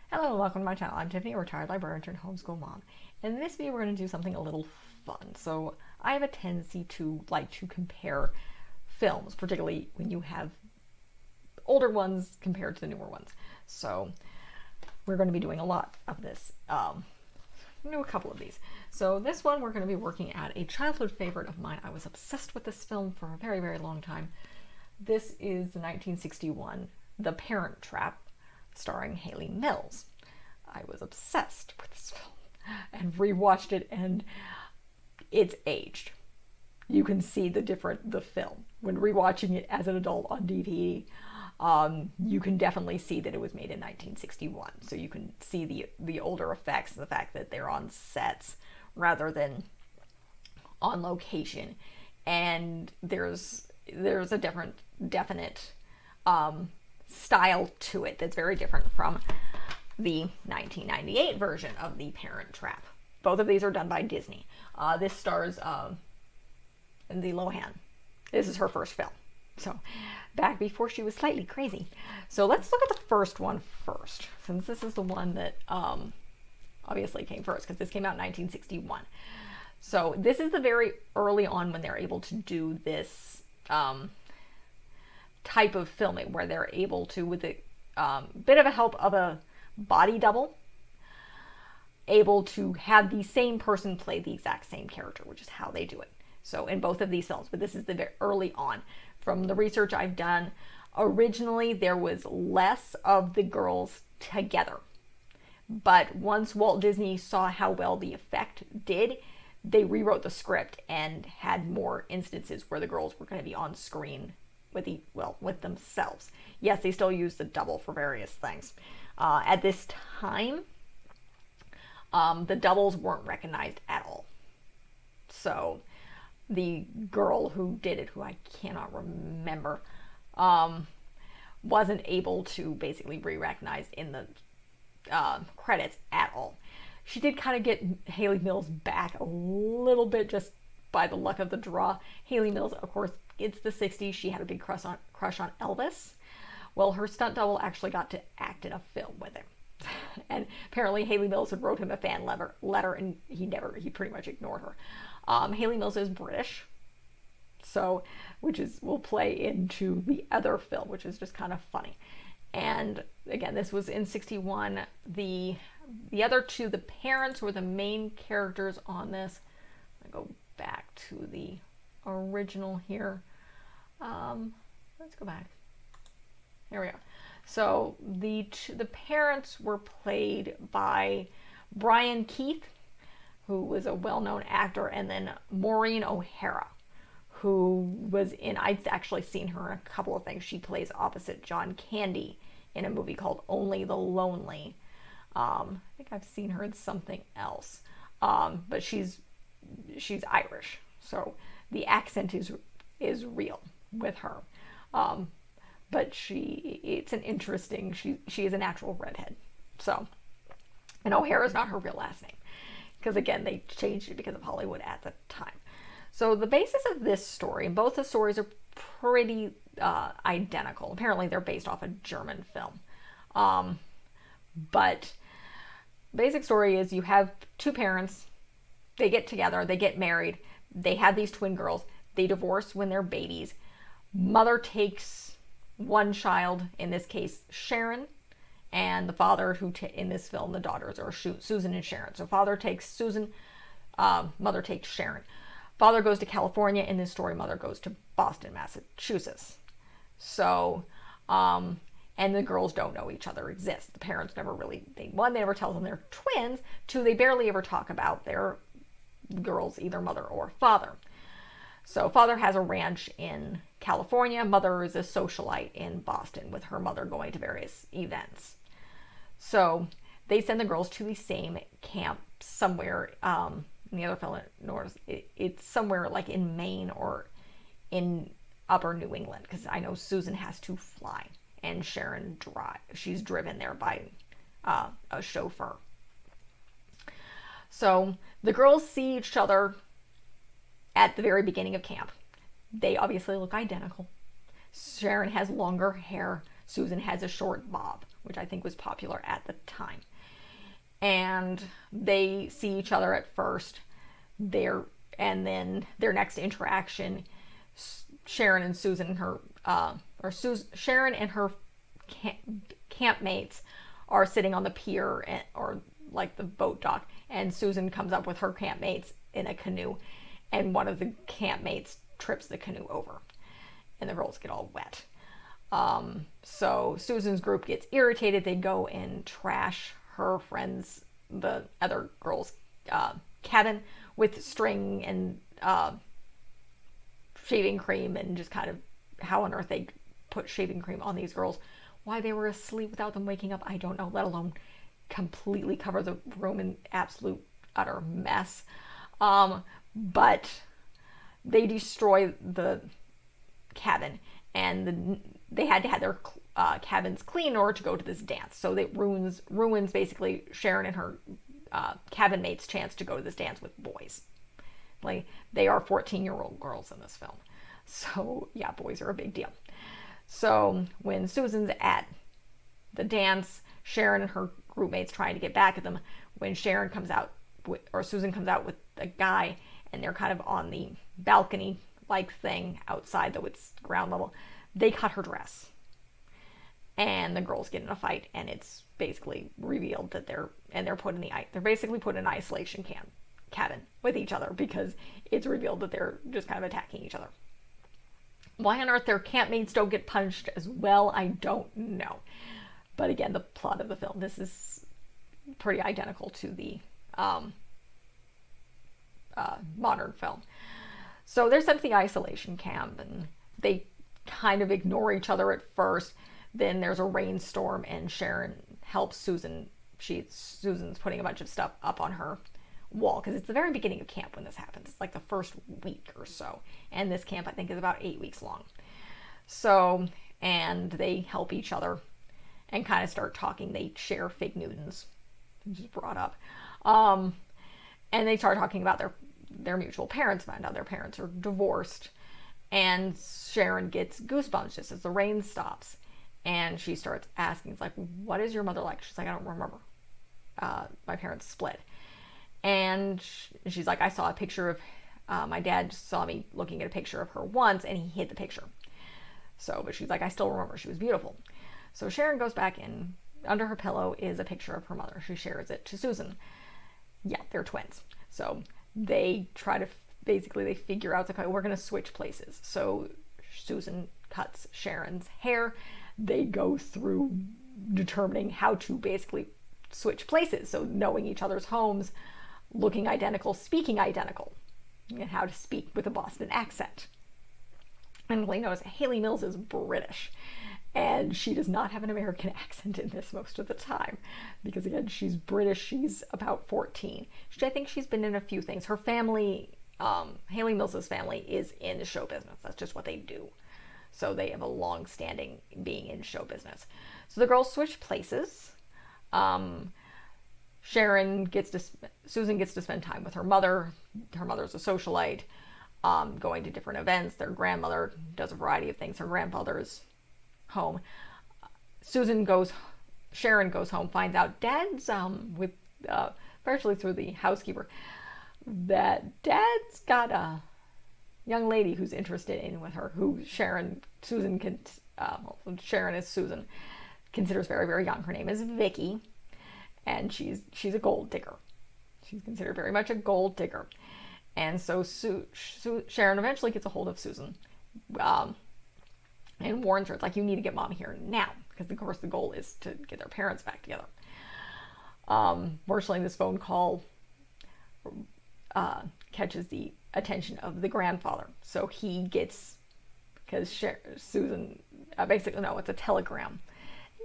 Hello and welcome to my channel. I'm Tiffany, a retired librarian turned homeschool mom. In this video we're going to do something a little fun. So I have a tendency to like to compare films, particularly when you have older ones compared to the newer ones. So we're going to be doing a lot of this. A couple of these. So this one we're going to be working at a childhood favorite of mine. I was obsessed with this film for a very, very long time. This is the 1961 The Parent Trap, starring Hayley Mills. I was obsessed with this film and rewatched it, and it's aged. You can see the film when rewatching it as an adult on DVD. You can definitely see that it was made in 1961. So you can see the older effects and the fact that they're on sets rather than on location. And there's a definite style to it that's very different from the 1998 version of The Parent Trap. Both of these are done by Disney. This stars Lindsay Lohan. This is her first film. So back before she was slightly crazy. So let's look at the first one first, since this is the one that obviously came first, because this came out in 1961. So this is the very early on when they're able to do this type of filming, where they're able to, with a bit of a help of a body double, able to have the same person play the exact same character, which is how they do it. So in both of these films, but this is the very early on. From the research I've done, originally there was less of the girls together. But once Walt Disney saw how well the effect did, they rewrote the script and had more instances where the girls were going to be on screen with themselves. Yes, they still use the double for various things. At this time, the doubles weren't recognized at all. So the girl who did it, who I cannot remember, wasn't able to basically be recognized in the credits at all. She did kind of get Hayley Mills back a little bit just by the luck of the draw. Hayley Mills, of course, it's the 60s. She had a big crush on Elvis. Well, her stunt double actually got to act in a film with him. And apparently Hayley Mills had wrote him a fan letter, and he pretty much ignored her. Hayley Mills is British, so will play into the other film, which is just kind of funny. And again, this was in 61. The other two, the parents, were the main characters on this. I'm gonna go back to the original here. Let's go back. Here we are. So the parents were played by Brian Keith, who was a well-known actor, and then Maureen O'Hara, who was in, I've actually seen her in a couple of things. She plays opposite John Candy in a movie called Only the Lonely. I think I've seen her in something else. But she's Irish, so the accent is real with her. But it's an interesting, she is a natural redhead. So, and O'Hara is not her real last name, because again, they changed it because of Hollywood at the time. So the basis of this story, and both the stories are pretty identical. Apparently they're based off a German film. But basic story is you have two parents, they get together, they get married, they have these twin girls, they divorce when they're babies. Mother takes one child, in this case Sharon, and the father, in this film the daughters are Susan and Sharon. So father takes Susan, mother takes Sharon. Father goes to California. In this story, mother goes to Boston, Massachusetts. So, and the girls don't know each other exist. The parents never really, they never tell them they're twins. Two, they barely ever talk about their girls, either mother or father. So father has a ranch in California. Mother is a socialite in Boston, with her mother going to various events. So they send the girls to the same camp somewhere. In the other film, it's somewhere like in Maine or in upper New England, because I know Susan has to fly and Sharon drive. She's driven there by a chauffeur. So the girls see each other at the very beginning of camp. They obviously look identical. Sharon has longer hair. Susan has a short bob. which I think was popular at the time. And they see each other at first. And then their next interaction, Sharon and Susan, Sharon and her campmates are sitting on the pier or like the boat dock, and Susan comes up with her campmates in a canoe, and one of the campmates trips the canoe over, and the girls get all wet. So Susan's group gets irritated. They go and trash her friends, the other girls' cabin with string and shaving cream, and just kind of how on earth they put shaving cream on these girls. Why they were asleep without them waking up, I don't know, let alone completely cover the room in absolute utter mess. But they destroy the cabin, and they had to have their cabins clean in order to go to this dance. So it ruins basically Sharon and her cabin mates' chance to go to this dance with boys. Like, they are 14-year-old girls in this film. So yeah, boys are a big deal. So when Susan's at the dance, Sharon and her group mates trying to get back at them. When Susan comes out with a guy, and they're kind of on the balcony like thing outside, though it's ground level, they cut her dress. And the girls get in a fight, and it's basically revealed that they're basically put in an isolation cabin with each other, because it's revealed that they're just kind of attacking each other. Why on earth their campmates don't get punished as well, I don't know. But again, the plot of the film, this is pretty identical to the modern film. So they're sent to the isolation camp, and they kind of ignore each other at first. Then there's a rainstorm, and Sharon helps Susan. Susan's putting a bunch of stuff up on her wall, because it's the very beginning of camp when this happens. It's like the first week or so, and this camp I think is about 8 weeks long. So, and they help each other and kind of start talking. They share fig Newtons, which is brought up, and they start talking about their mutual parents. Find out their parents are divorced, and Sharon gets goosebumps just as the rain stops, and she starts asking, it's like, what is your mother like? She's like, I don't remember. My parents split. And she's like, I saw a picture of, my dad saw me looking at a picture of her once, and he hid the picture. So, but she's like, I still remember, she was beautiful. So Sharon goes back, and under her pillow is a picture of her mother. She shares it to Susan. Yeah, they're twins. So they try to, basically they figure out, okay, we're going to switch places. So Susan cuts Sharon's hair. They go through determining how to basically switch places. So knowing each other's homes, looking identical, speaking identical, and how to speak with a Boston accent. And Elaine knows Hayley Mills is British, and she does not have an American accent in this most of the time, because again, she's British. She's about 14. I think she's been in a few things. Her family, Hayley Mills' family, is in the show business. That's just what they do. So they have a long-standing being in show business. So the girls switch places. Susan gets to spend time with her mother. Her mother's a socialite, going to different events. Their grandmother does a variety of things. Her grandfather is home. Sharon goes home, finds out Dad's, partially through the housekeeper, that Dad's got a young lady who's interested in with her, who Sharon is Susan, considers very, very young. Her name is Vicky, and she's a gold digger. She's considered very much a gold digger. And so Sharon eventually gets a hold of Susan, and warns her, it's like, you need to get Mom here now, because of course the goal is to get their parents back together. Fortunately, this phone call catches the attention of the grandfather. So he gets, because Susan, basically, no, it's a telegram.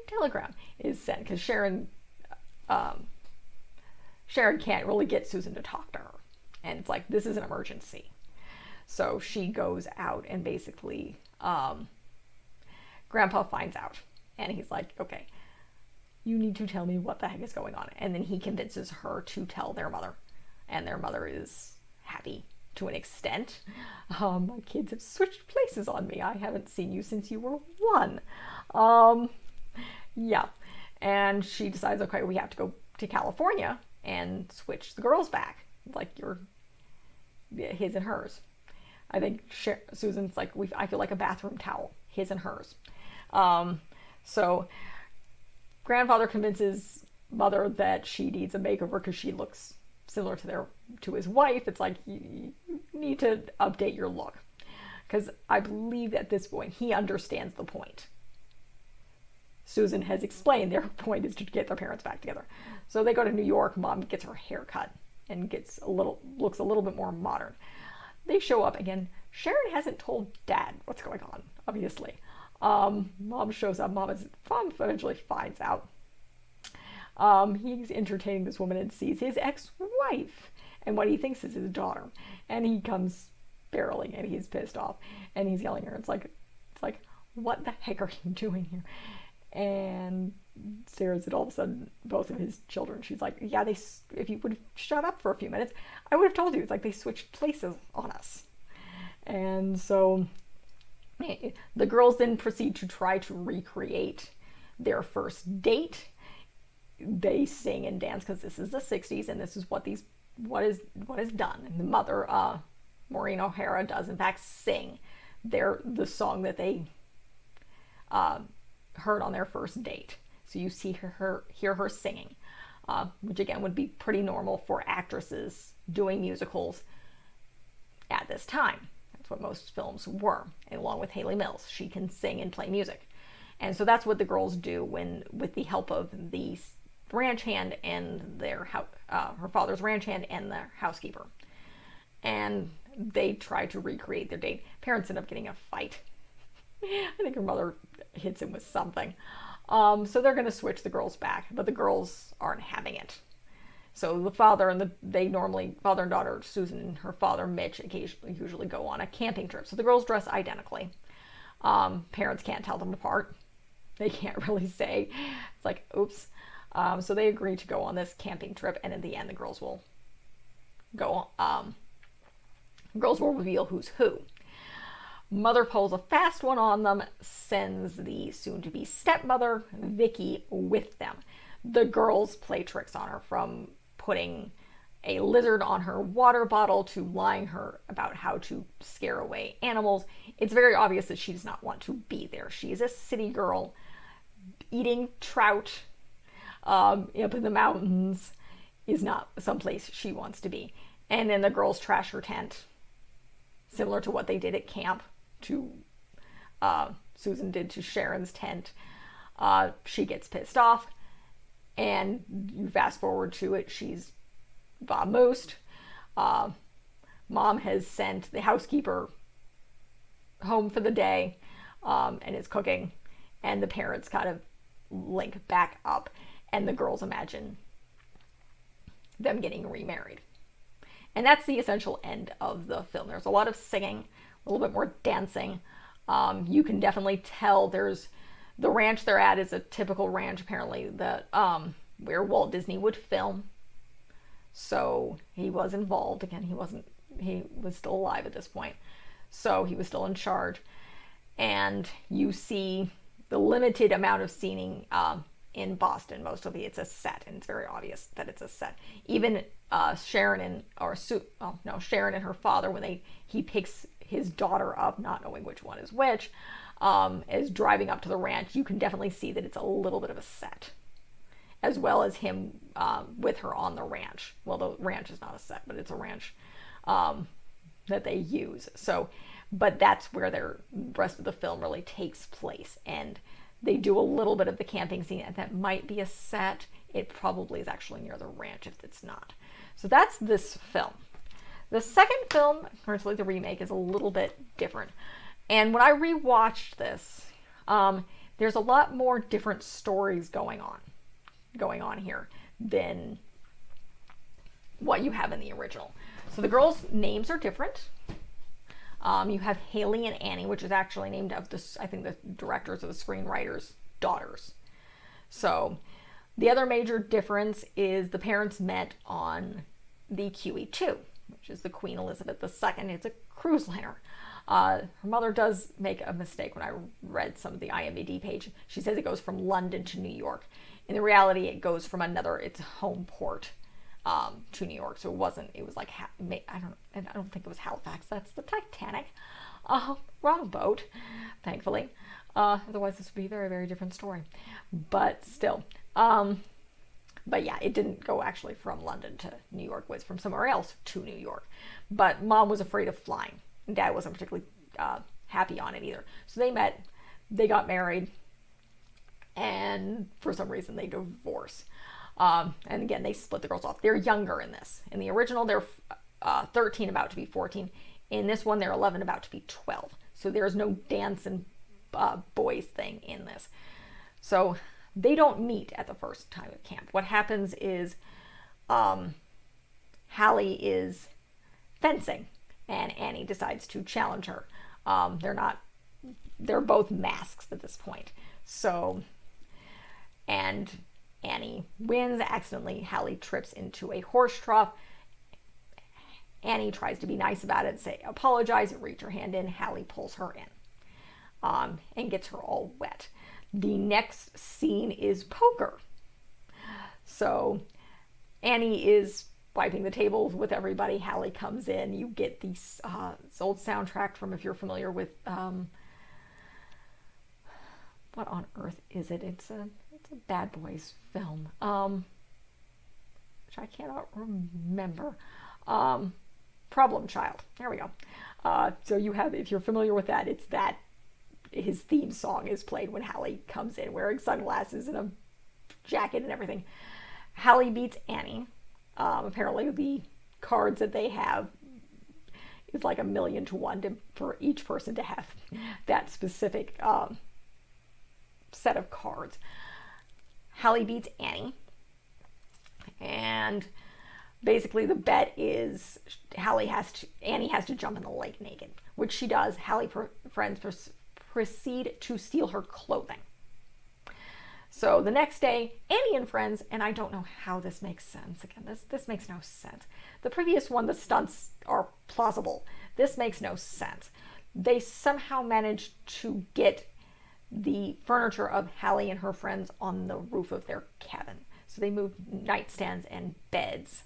Telegram is sent because Sharon can't really get Susan to talk to her. And it's like, this is an emergency. So she goes out, and basically, Grandpa finds out. And he's like, okay, you need to tell me what the heck is going on. And then he convinces her to tell their mother. And their mother is happy to an extent. My kids have switched places on me. I haven't seen you since you were 1. Yeah. And she decides, okay, we have to go to California and switch the girls back, like his and hers. I think Susan's like, I feel like a bathroom towel, his and hers. So grandfather convinces mother that she needs a makeover because she looks similar to his wife. It's like, you need to update your look, because I believe at this point he understands the point. Susan has explained their point is to get their parents back together. So they go to New York. Mom gets her hair cut and looks a little bit more modern. They show up again. Sharon hasn't told Dad what's going on, obviously. Mom shows up. Mom eventually finds out. He's entertaining this woman and sees his ex-wife and what he thinks is his daughter. And he comes barreling and he's pissed off and he's yelling at her. It's like, what the heck are you doing here? And stares at all of a sudden both of his children. She's like, yeah, if you would have shut up for a few minutes, I would have told you. It's like they switched places on us. And so the girls then proceed to try to recreate their first date. They sing and dance because this is the 60s and this is what is done. And the mother, Maureen O'Hara, does in fact sing the song that they heard on their first date. So you hear her singing, which again would be pretty normal for actresses doing musicals at this time. That's what most films were, along with Hayley Mills. She can sing and play music. And so that's what the girls do with the help of the ranch hand and her father's ranch hand and their housekeeper. And they try to recreate their date. Parents end up getting a fight. I think her mother hits him with something. So they're going to switch the girls back, but the girls aren't having it. So the father and father and daughter, Susan and her father, Mitch, usually go on a camping trip. So the girls dress identically. Parents can't tell them apart. They can't really say. It's like, oops. So they agree to go on this camping trip, and in the end, the girls will go. Girls will reveal who's who. Mother pulls a fast one on them, sends the soon-to-be stepmother, Vicky, with them. The girls play tricks on her, from putting a lizard on her water bottle to lying her about how to scare away animals. It's very obvious that she does not want to be there. She is a city girl, eating trout up in the mountains is not someplace she wants to be. And then the girls trash her tent, similar to what they did at camp. Susan did to Sharon's tent. She gets pissed off, and you fast forward to it, she's vamoosed. Mom has sent the housekeeper home for the day, and is cooking, and the parents kind of link back up, and the girls imagine them getting remarried. And that's the essential end of the film. There's a lot of singing, a little bit more dancing. You can definitely tell the ranch they're at is a typical ranch, apparently, that where Walt Disney would film. So he was involved. Again, he was still alive at this point. So he was still in charge. And you see the limited amount of scening in Boston. Most of it's a set, and it's very obvious that it's a set. Even Sharon and her father, when he picks his daughter up, not knowing which one is which, is driving up to the ranch, you can definitely see that it's a little bit of a set, as well as him with her on the ranch. Well, the ranch is not a set, but it's a ranch that they use. So, but that's where the rest of the film really takes place, and they do a little bit of the camping scene, and that might be a set. It probably is actually near the ranch if it's not. So that's this film. The second film, personally the remake, is a little bit different. And when I rewatched this, there's a lot more different stories going on here than what you have in the original. So the girls' names are different. You have Hayley and Annie, which is actually named after the directors or the screenwriters' daughters. So the other major difference is the parents met on the QE2, which is the Queen Elizabeth II. It's a cruise liner. Her mother does make a mistake when I read some of the IMDb page. She says it goes from London to New York. In the reality, it goes from its home port to New York. So it was like, I don't think it was Halifax. That's the Titanic. Wrong boat, thankfully. Otherwise, this would be a very, very different story. But still. But yeah, it didn't go actually from London to New York. It was from somewhere else to New York. But Mom was afraid of flying. And Dad wasn't particularly happy on it either. So they met, they got married, and for some reason they divorce. And again, they split the girls off. They're younger in this. In the original, they're 13, about to be 14. In this one, they're 11, about to be 12. So there's no dance and boys thing in this. So they don't meet at the first time at camp. What happens is Hallie is fencing, and Annie decides to challenge her. They're both masks at this point. So, and Annie wins accidentally. Hallie trips into a horse trough. Annie tries to be nice about it, apologize, reach her hand in. Hallie pulls her in and gets her all wet. The next scene is poker. So Annie is wiping the tables with everybody. Hallie comes in. You get this old soundtrack from, if you're familiar with, what on earth is it? It's a Bad Boys film, which I cannot remember. Problem Child. There we go. So you have, if you're familiar with that, it's that his theme song is played when Hallie comes in wearing sunglasses and a jacket and everything. Hallie beats Annie. Apparently the cards that they have is like 1,000,000 to 1 for each person to have that specific set of cards. Hallie beats Annie, and basically the bet is Annie has to jump in the lake naked, which she does. Hallie friends proceed to steal her clothing. So the next day, Annie and friends, and I don't know how this makes sense. Again, this makes no sense. The previous one, the stunts are plausible. This makes no sense. They somehow managed to get the furniture of Hallie and her friends on the roof of their cabin. So they moved nightstands and beds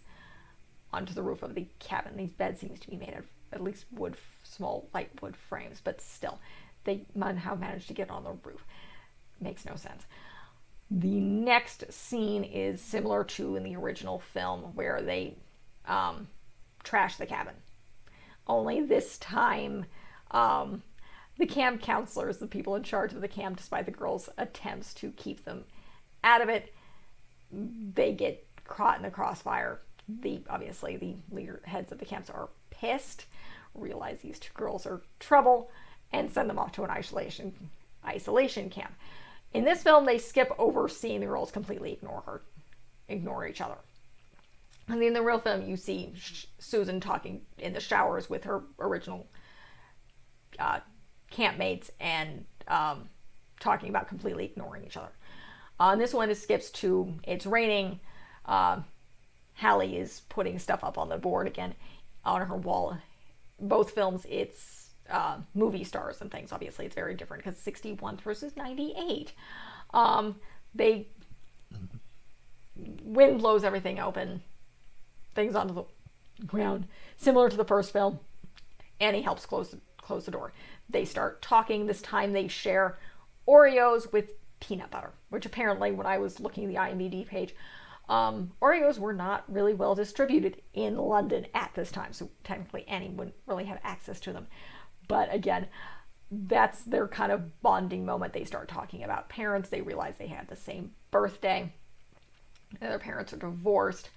onto the roof of the cabin. These beds seems to be made of at least wood, small light wood frames, but still, they somehow managed to get on the roof. Makes no sense. The next scene is similar to in the original film, where they trash the cabin. Only this time, the camp counselors, the people in charge of the camp, despite the girls' attempts to keep them out of it, they get caught in the crossfire. Obviously, the heads of the camps are pissed, realize these two girls are trouble, and send them off to an isolation camp. In this film, they skip over seeing the girls completely ignore each other. And in the real film, you see Susan talking in the showers with her original campmates and talking about completely ignoring each other. On this one, it skips to it's raining. Hallie is putting stuff up on the board again on her wall. Both films, it's movie stars and things. Obviously, it's very different because 61 versus 98. Wind blows everything open, things onto the ground. Similar to the first film, Annie helps close the door. They start talking. This time they share Oreos with peanut butter, which apparently, when I was looking at the IMDb page, Oreos were not really well distributed in London at this time, so technically Annie wouldn't really have access to them. But again, that's their kind of bonding moment. They start talking about parents. They realize they had the same birthday. Their parents are divorced.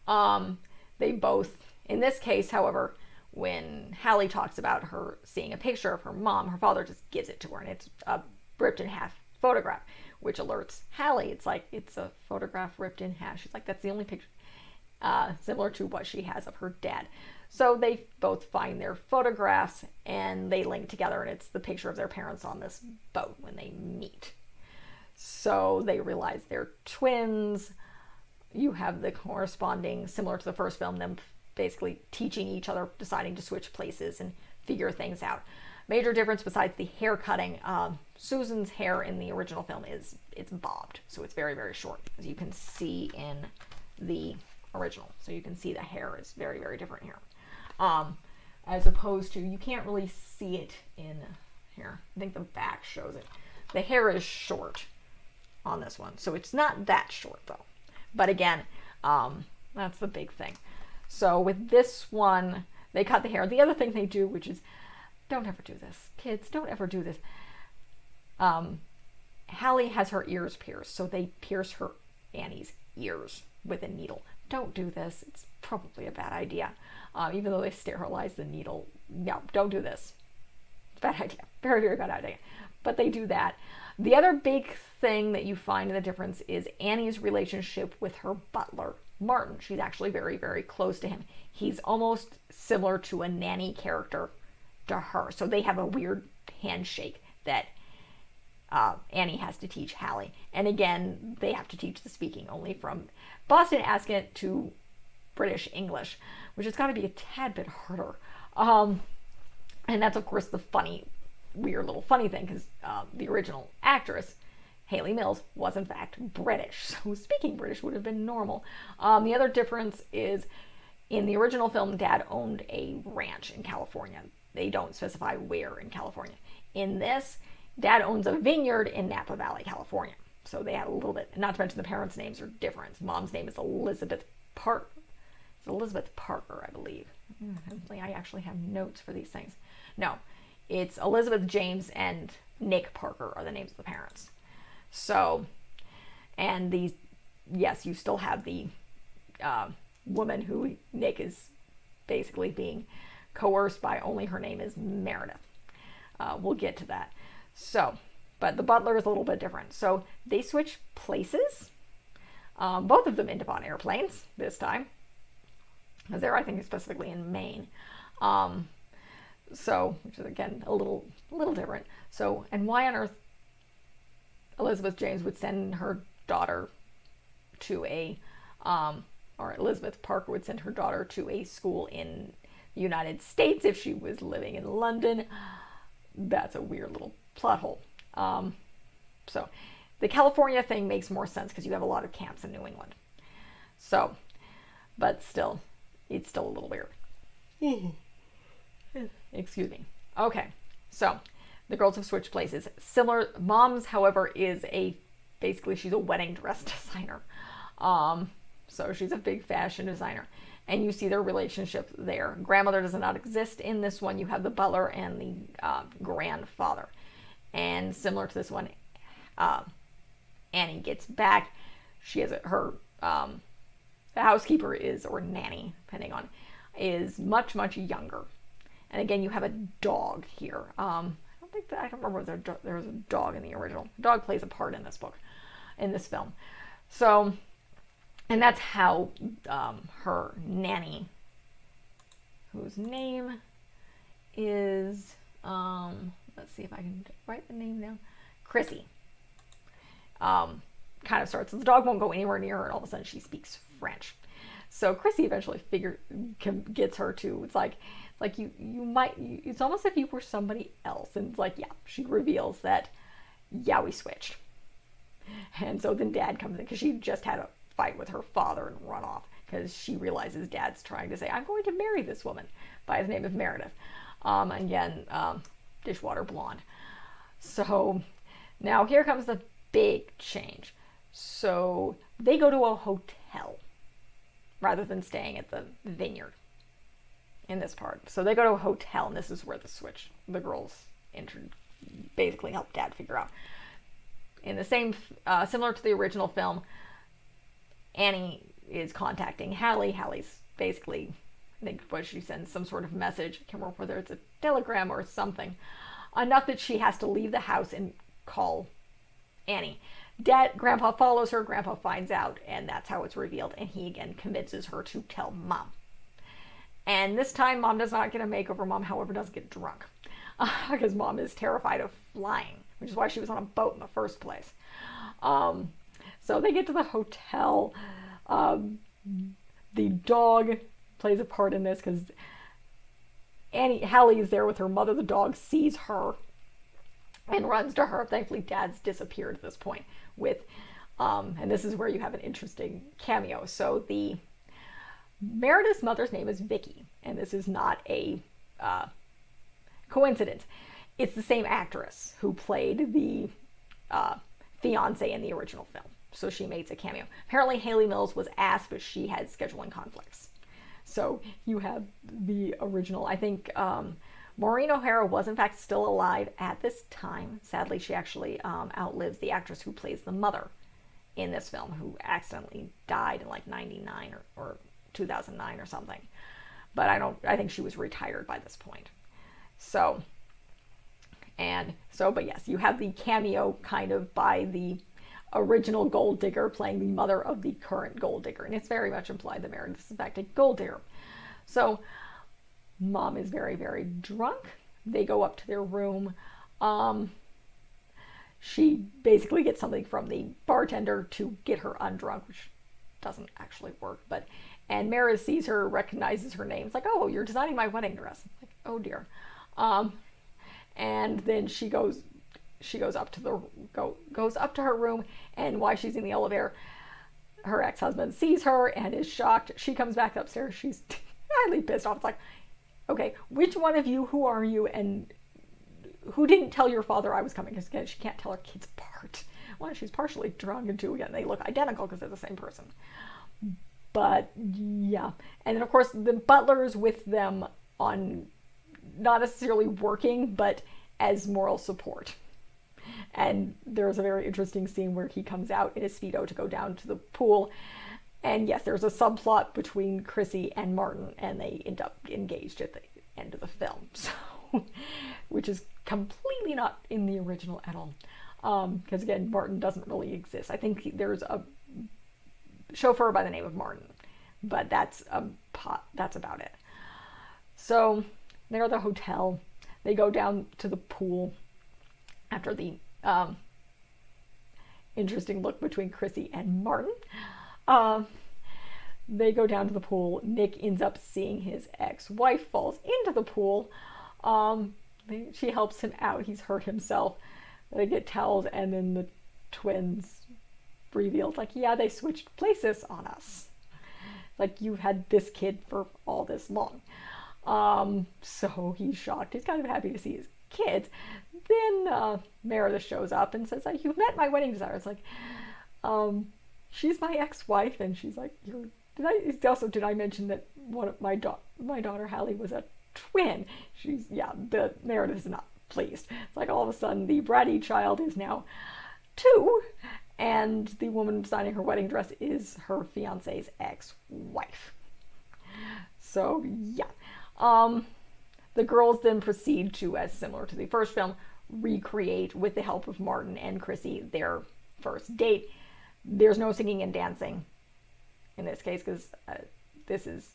They both, in this case, however, when Hallie talks about her seeing a picture of her mom, her father just gives it to her, and it's a ripped in half photograph, which alerts Hallie. It's like, it's a photograph ripped in half. She's like, that's the only picture similar to what she has of her dad. So they both find their photographs and they link together, and it's the picture of their parents on this boat when they meet. So they realize they're twins. You have the corresponding, similar to the first film, them basically teaching each other, deciding to switch places and figure things out. Major difference besides the hair cutting. Susan's hair in the original film it's bobbed, so it's very, very short, as you can see in the original. So you can see the hair is very, very different here. As opposed to, you can't really see it in here. I think the back shows it. The hair is short on this one, so it's not that short though. But again, that's the big thing. So with this one, they cut the hair. The other thing they do, which is, don't ever do this. Kids, don't ever do this. Hallie has her ears pierced, so they pierce her Annie's ears with a needle. Don't do this. It's probably a bad idea. Even though they sterilize the needle. No, don't do this. It's a bad idea. Very, very bad idea. But they do that. The other big thing that you find in the difference is Annie's relationship with her butler, Martin. She's actually very, very close to him. He's almost similar to a nanny character to her. So they have a weird handshake that Annie has to teach Hallie. And again, they have to teach the speaking only from Boston accent to British English, which has got to be a tad bit harder. And that's, of course, the weird little funny thing, because the original actress, Hayley Mills, was in fact British. So speaking British would have been normal. The other difference is, in the original film, Dad owned a ranch in California. They don't specify where in California. In this, Dad owns a vineyard in Napa Valley, California. So they had a little bit, not to mention the parents' names are different. Mom's name is Elizabeth Parker. It's Elizabeth Parker, I believe. I actually have notes for these things. No, it's Elizabeth James and Nick Parker are the names of the parents. So, and these, yes, you still have the woman who Nick is basically being coerced by, only her name is Meredith. We'll get to that. So, but the butler is a little bit different. So they switch places. Both of them end up on airplanes this time, because they're, I think, specifically in Maine. So, which is again a little different. So, and why on earth Elizabeth James would send her daughter to or Elizabeth Parker would send her daughter to a school in the United States if she was living in London, that's a weird little plot hole. So the California thing makes more sense because you have a lot of camps in New England. So, but still, it's still a little weird. Excuse me. Okay, so the girls have switched places. Similar, Mom's, however, is basically she's a wedding dress designer. So she's a big fashion designer. And you see their relationship there. Grandmother does not exist in this one. You have the butler and the grandfather. And similar to this one, Annie gets back. She has the housekeeper is, or nanny, depending on, is much, much younger. And again, you have a dog here. I don't remember if there was a dog in the original. The dog plays a part in this book, in this film. So, and that's how her nanny, whose name is, let's see if I can write the name down, Chrissy, kind of starts. So the dog won't go anywhere near her, and all of a sudden she speaks French. So Chrissy eventually gets her to, it's like you might, it's almost if you were somebody else. And it's like, yeah, she reveals that, yeah, we switched. And so then Dad comes in, because she just had a fight with her father and run off, because she realizes Dad's trying to say, I'm going to marry this woman by the name of Meredith. Again, dishwater blonde. So now here comes the big change. So they go to a hotel rather than staying at the vineyard in this part. So they go to a hotel, and this is where the girls basically help Dad figure out. In the same, similar to the original film, Annie is contacting Hallie. Hallie's basically, I think what she sends some sort of message. I can't remember whether it's a telegram or something. Enough that she has to leave the house and call Annie. Grandpa follows her. Grandpa finds out, and that's how it's revealed. And he again convinces her to tell Mom. And this time, Mom does not get a makeover. Mom, however, does get drunk, because Mom is terrified of flying, which is why she was on a boat in the first place. So they get to the hotel. The dog plays a part in this, because Hallie is there with her mother. The dog sees her and runs to her. Thankfully, Dad's disappeared at this point. And this is where you have an interesting cameo. So the Meredith's mother's name is Vicky, and this is not a coincidence. It's the same actress who played the fiance in the original film. So she makes a cameo. Apparently Hayley Mills was asked, but she had scheduling conflicts. So you have the original. I think Maureen O'Hara was in fact still alive at this time. Sadly, she actually outlives the actress who plays the mother in this film, who accidentally died in like 99 or 2009 or something. But I think she was retired by this point. But yes, you have the cameo kind of by the original gold digger playing the mother of the current gold digger. And it's very much implied that Meredith is in fact a gold digger. So Mom is very, very drunk. They go up to their room. She basically gets something from the bartender to get her undrunk, which doesn't actually work. And Meredith sees her, recognizes her name. It's like, oh, you're designing my wedding dress. I'm like, oh dear. And then she goes up to her room, and while she's in the elevator, her ex-husband sees her and is shocked. She comes back upstairs. She's highly pissed off. It's like, okay, which one of you, who are you, and who didn't tell your father I was coming? Because again, she can't tell her kids apart. One, she's partially drunk, and two, again, they look identical because they're the same person. But yeah, and then of course the butler's with them on not necessarily working, but as moral support. And there's a very interesting scene where he comes out in his Speedo to go down to the pool. And yes, there's a subplot between Chrissy and Martin, and they end up engaged at the end of the film. So, which is completely not in the original at all. Because again, Martin doesn't really exist. I think there's a chauffeur by the name of Martin, but that's about it. So they're at the hotel. They go down to the pool after the interesting look between Chrissy and Martin. They go down to the pool. Nick ends up seeing his ex-wife, falls into the pool. She helps him out. He's hurt himself. They get towels, and then the twins reveal, it's like, yeah, they switched places on us. Like, you've had this kid for all this long. So he's shocked. He's kind of happy to see his kids. Then Meredith shows up and says, like, you've met my wedding designer. It's like, she's my ex-wife, and she's like, did I mention that one of my daughter Hallie was a twin? The Meredith is not pleased. It's like all of a sudden the bratty child is now 2, and the woman designing her wedding dress is her fiance's ex-wife. So yeah. The girls then proceed to, as similar to the first film, recreate, with the help of Martin and Chrissy, their first date. There's no singing and dancing in this case, because this is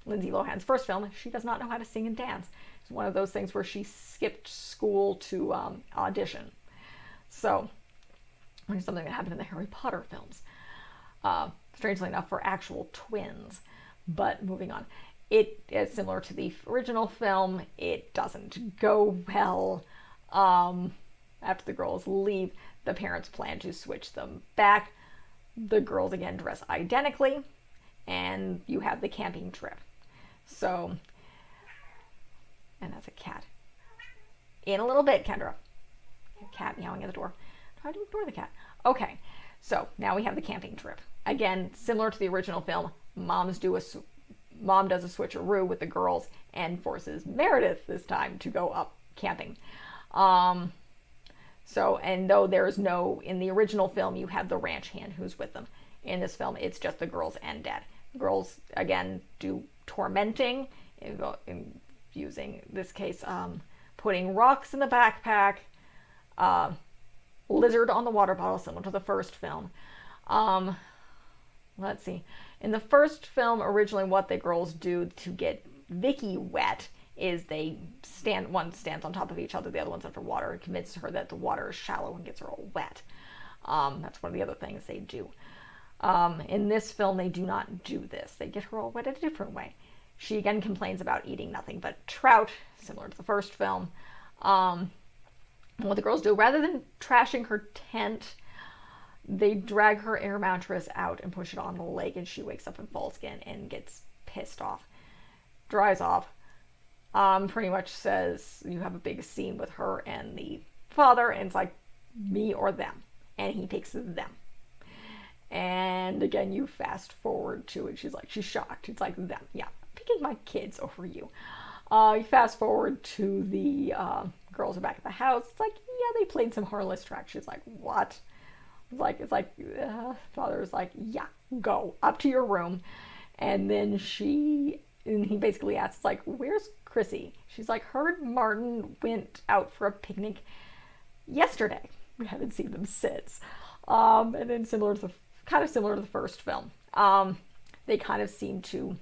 Lindsay Lohan's first film. She does not know how to sing and dance. It's one of those things where she skipped school to audition. So, which is something that happened in the Harry Potter films. Strangely enough, for actual twins. But moving on. It is similar to the original film. It doesn't go well. After the girls leave, the parents plan to switch them back. The girls again dress identically, and you have the camping trip. So, and that's a cat. In a little bit, Kendra. Cat meowing at the door. Try to ignore the cat. Okay, so now we have the camping trip. Again, similar to the original film, Mom does a switcheroo with the girls and forces Meredith this time to go up camping. And though there's no, in the original film, you have the ranch hand who's with them. In this film, it's just the girls and Dad. Girls, again, do tormenting, using, this case, putting rocks in the backpack, lizard on the water bottle, similar to the first film. Let's see. In the first film, originally, what the girls do to get Vicky wet is one stands on top of each other, the other one's under water, and convinces her that the water is shallow and gets her all wet. That's one of the other things they do. In this film, they do not do this. They get her all wet a different way. She again complains about eating nothing but trout, similar to the first film. What the girls do, rather than trashing her tent, they drag her air mattress out and push it on the lake, and she wakes up in false skin and gets pissed off. Dries off. Pretty much says you have a big scene with her and the father, and it's like, me or them. And he takes them. And again, you fast forward to it. She's shocked. It's like, them. Yeah, I'm picking my kids over you. You fast forward to the girls are back at the house. It's like, yeah, they played some harmless tracks. She's like, what? Father's like, yeah, go up to your room. And then he basically asks, like, where's Chrissy? She's like, heard Martin went out for a picnic yesterday. We haven't seen them since. And then similar to the first film, they kind of seem to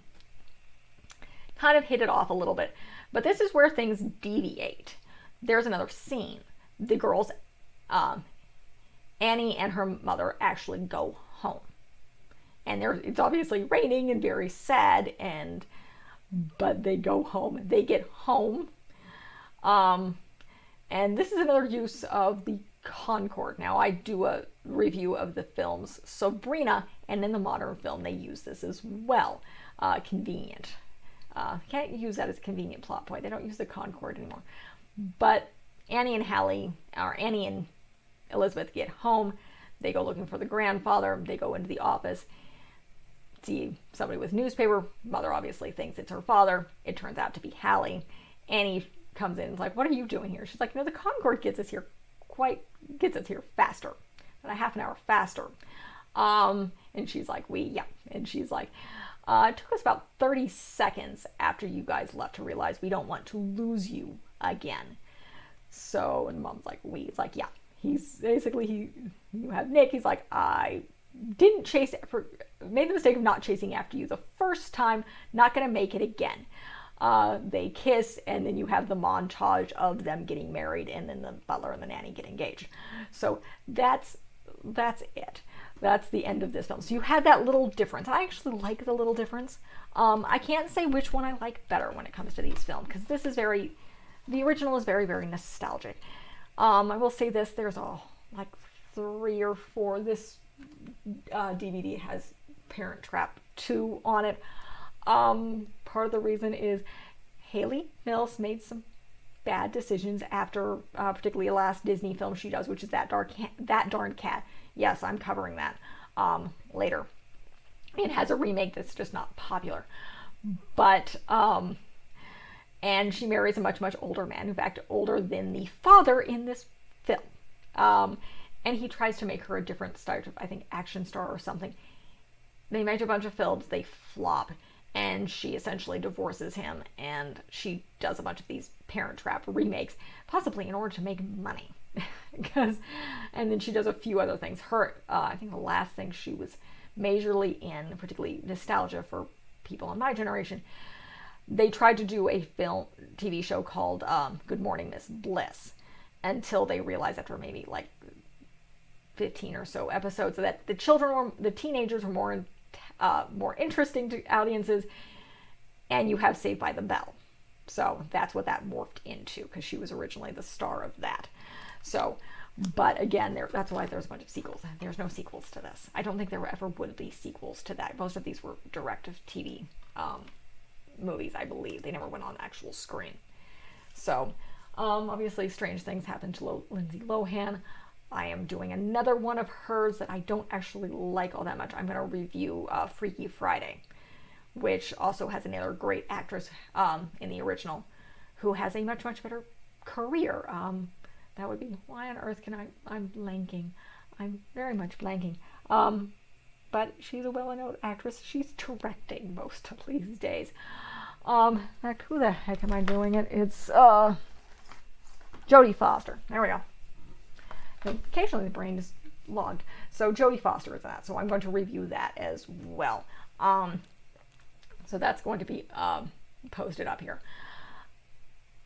kind of hit it off a little bit. But this is where things deviate. There's another scene. The girls, Annie and her mother, actually go home. And it's obviously raining and very sad, but they go home. They get home. And this is another use of the Concorde. Now, I do a review of the films Sabrina, and in the modern film, they use this as well. Convenient. Can't use that as a convenient plot point. They don't use the Concorde anymore. But Annie and Elizabeth get home. They go looking for the grandfather. They go into the office, see somebody with newspaper. Mother obviously thinks it's her father. It turns out to be Hallie. Annie comes in and is like, what are you doing here? She's like, no, the Concorde gets us here faster, about a half an hour faster. And she's like, and she's like, it took us about 30 seconds after you guys left to realize we don't want to lose you again. So, and Mom's like, it's like, yeah, he's basically, you have Nick, he's like, I didn't made the mistake of not chasing after you the first time, not gonna make it again. They kiss, and then you have the montage of them getting married, and then the butler and the nanny get engaged. So that's it. That's the end of this film. So you had that little difference. I actually like the little difference. I can't say which one I like better when it comes to these films, because the original is very, very nostalgic. I will say this, there's like 3 or 4. This DVD has Parent Trap 2 on it. Part of the reason is Hayley Mills made some bad decisions after particularly the last Disney film she does, which is That Darn Cat. Yes, I'm covering that later. It has a remake that's just not popular. But, and she marries a much, much older man, in fact, older than the father in this film. And he tries to make her a different star, I think action star or something. They make a bunch of films, they flop, and she essentially divorces him, and she does a bunch of these Parent Trap remakes, possibly in order to make money. And then she does a few other things. I think the last thing she was majorly in, particularly nostalgia for people in my generation, they tried to do a TV show called Good Morning Miss Bliss, until they realized after maybe like 15 or so episodes that the teenagers were more interesting to audiences, and you have Saved by the Bell. So that's what that morphed into, because she was originally the star of that. So, but again, that's why there's a bunch of sequels. There's no sequels to this. I don't think there ever would be sequels to that. Most of these were direct-to-TV movies, I believe. They never went on actual screen. So, obviously, strange things happened to Lindsay Lohan. I am doing another one of hers that I don't actually like all that much. I'm going to review Freaky Friday, which also has another great actress in the original who has a much, much better career. That would be, why on earth I'm blanking. I'm very much blanking. But she's a well-known actress. She's directing most of these days. In fact, who the heck am I doing it? It's Jodie Foster. There we go. Occasionally the brain is logged. So Jodie Foster is that. So I'm going to review that as well. So that's going to be posted up here.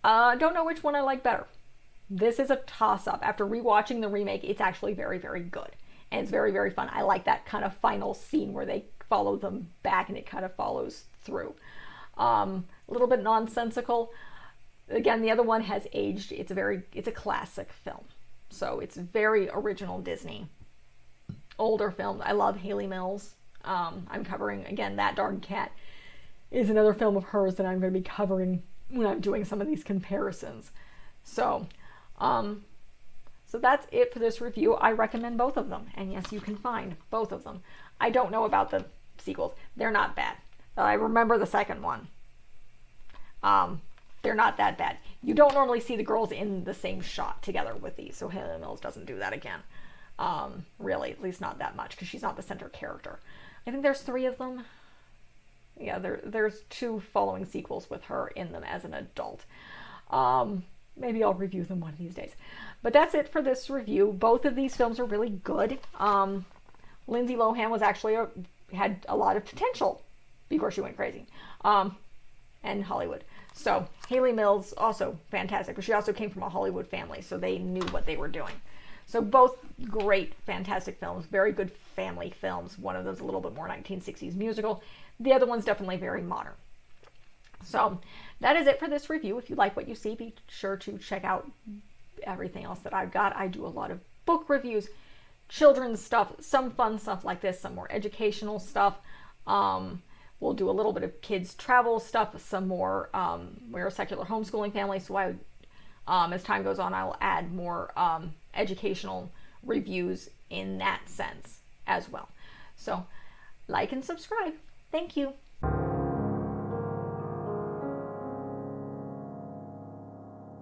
Don't know which one I like better. This is a toss-up. After rewatching the remake, it's actually very, very good. And it's very, very fun. I like that kind of final scene where they follow them back and it kind of follows through. A little bit nonsensical. Again, the other one has aged. It's a classic film. So it's very original Disney. Older film. I love Hayley Mills. I'm covering, again, That Darn Cat is another film of hers that I'm going to be covering when I'm doing some of these comparisons. So, so that's it for this review. I recommend both of them. And yes, you can find both of them. I don't know about the sequels. They're not bad. I remember the second one. They're not that bad. You don't normally see the girls in the same shot together with these, so Hayley Mills doesn't do that again. Really, at least not that much, because she's not the center character. I think there's 3 of them. Yeah, there's 2 following sequels with her in them as an adult. Maybe I'll review them one of these days. But that's it for this review. Both of these films are really good. Lindsay Lohan was actually had a lot of potential before she went crazy. And Hollywood. So Hayley Mills, also fantastic, but she also came from a Hollywood family, so they knew what they were doing. So both great, fantastic films, very good family films. One of them's a little bit more 1960s musical. The other one's definitely very modern. So that is it for this review. If you like what you see, be sure to check out everything else that I've got. I do a lot of book reviews, children's stuff, some fun stuff like this, some more educational stuff. We'll do a little bit of kids travel stuff, some more, we're a secular homeschooling family, so as time goes on, I will add more educational reviews in that sense as well. So like and subscribe. Thank you.